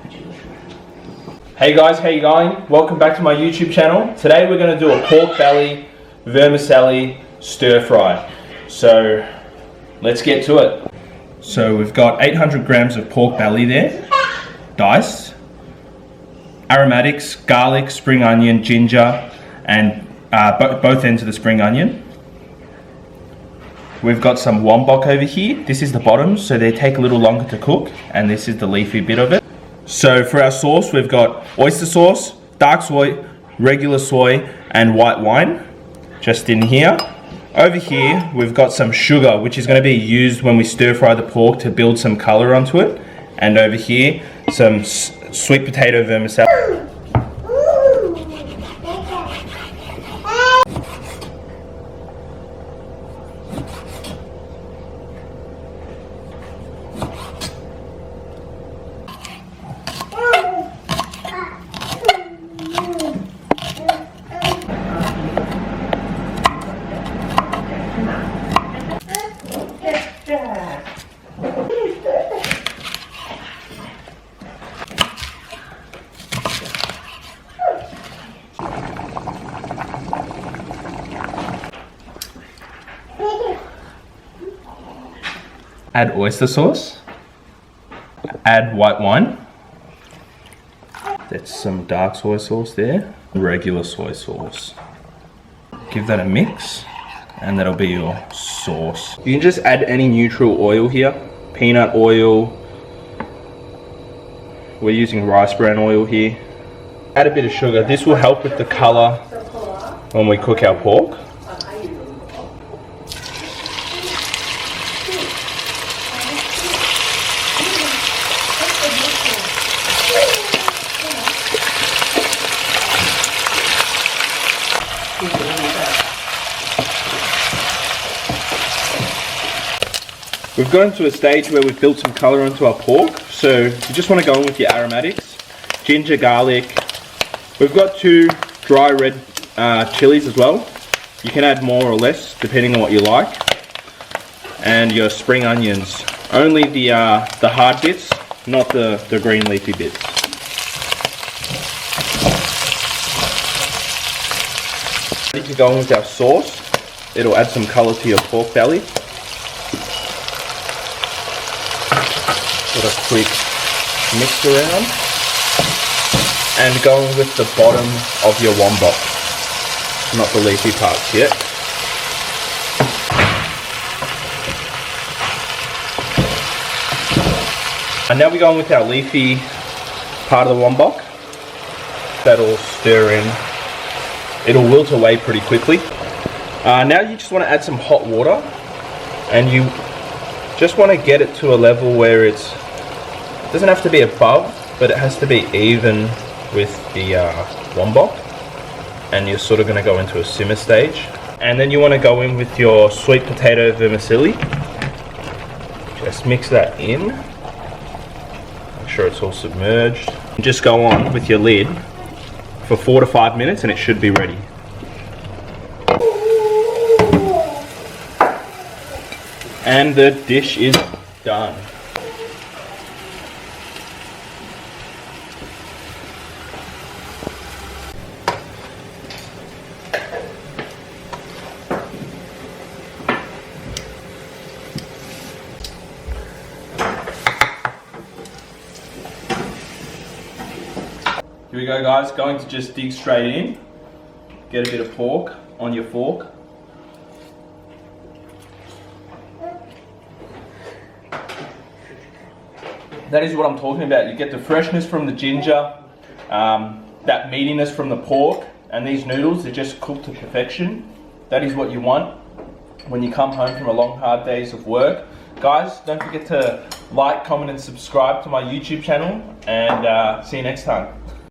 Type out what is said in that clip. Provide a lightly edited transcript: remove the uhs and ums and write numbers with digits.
Hey guys, how you going? Welcome back to my YouTube channel. Today we're going to do a pork belly vermicelli stir fry. So let's get to it. So we've got 800 grams of pork belly there, diced, aromatics, garlic, spring onion, ginger, and both ends of the spring onion. We've got some wombok over here. This is the bottom, so they take a little longer to cook, and this is the leafy bit of it. So for our sauce, we've got oyster sauce, dark soy, regular soy, and white wine, just in here. Over here, we've got some sugar, which is going to be used when we stir fry the pork to build some color onto it. And over here, some sweet potato vermicelli. Add oyster sauce, add white wine, that's some dark soy sauce there, regular soy sauce. Give that a mix and that'll be your sauce. You can just add any neutral oil here, peanut oil, we're using rice bran oil here. Add a bit of sugar, this will help with the colour when we cook our pork. We've gotten to a stage where we've built some colour onto our pork, so you just want to go in with your aromatics, ginger, garlic. We've got 2 dry red chillies as well. You can add more or less depending on what you like. And your spring onions. Only the hard bits, not the green leafy bits. Ready to go in with our sauce. It'll add some colour to your pork belly. Put a quick mix around and go with the bottom of your wombok, not the leafy parts yet. And now we're going with our leafy part of the wombok. That'll stir in. It'll wilt away pretty quickly. Now you just want to add some hot water, and you just want to get it to a level where it doesn't have to be above, but it has to be even with the wombok, and you're sort of going to go into a simmer stage. And then you want to go in with your sweet potato vermicelli. Just mix that in, make sure it's all submerged. And just go on with your lid for 4 to 5 minutes and it should be ready. And the dish is done. Here we go guys, going to just dig straight in. Get a bit of pork on your fork. That is what I'm talking about. You get the freshness from the ginger, that meatiness from the pork, and these noodles are just cooked to perfection. That is what you want when you come home from a long, hard days of work. Guys, don't forget to like, comment, and subscribe to my YouTube channel, and see you next time.